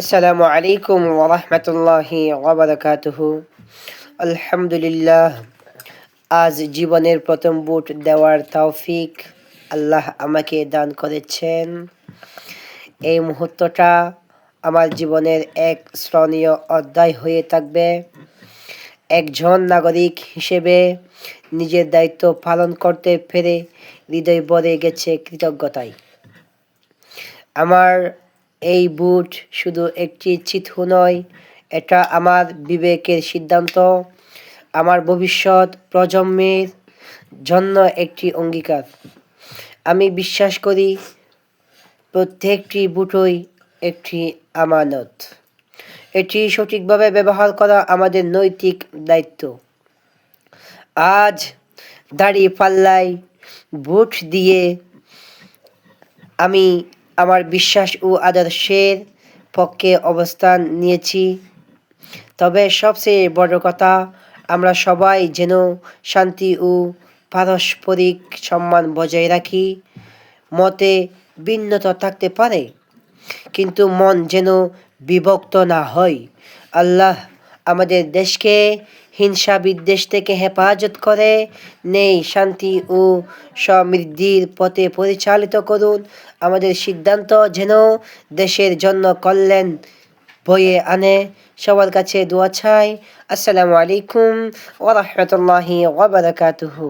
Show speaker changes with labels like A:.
A: আসসালামু আলাইকুম ওয়া রাহমাতুল্লাহি ওয়া বারাকাতুহু। আলহামদুলিল্লাহ, আজ জীবনের প্রথম বুট দেওয়ার তৌফিক আল্লাহ আমাকে দান করেছেন। এই মুহূর্তটা আমার জীবনের এক স্মরণীয় অধ্যায় হয়ে থাকবে। একজন নাগরিক হিসেবে নিজের দায়িত্ব পালন করতে পেরে হৃদয় ভরে গেছে কৃতজ্ঞতায়। আমার এই বুট শুধু একটি চিহ্ন নয়, এটা আমার বিবেকের সিদ্ধান্ত, আমার ভবিষ্যৎ প্রজন্মের জন্য একটি অঙ্গীকার। আমি বিশ্বাস করি প্রত্যেকটি বুটই একটি আমানত। এটি সঠিকভাবে ব্যবহার করা আমাদের নৈতিক দায়িত্ব। আজ দাড়ি পাল্লায় বুট দিয়ে আমি আমার বিশ্বাস ও আদর্শের পক্ষে অবস্থান নিয়েছি। তবে সবচেয়ে বড় কথা, আমরা সবাই যেন শান্তি ও পারস্পরিক সম্মান বজায় রাখি। মতে ভিন্নতা থাকতে পারে, কিন্তু মন যেন বিভক্ত না হয়। আল্লাহ আমাদের দেশকে হিংসা বিদ্বেষ থেকে হেফাজত করে নেই, শান্তি ও সমৃদ্ধির পথে পরিচালিত করুন। আমাদের সিদ্ধান্ত যেন দেশের জন্য কল্যাণ বয়ে আনে। সবার কাছে দোয়া চাই। আসসালামু আলাইকুম ওয়া রাহমাতুল্লাহি ওয়া বারাকাতুহু।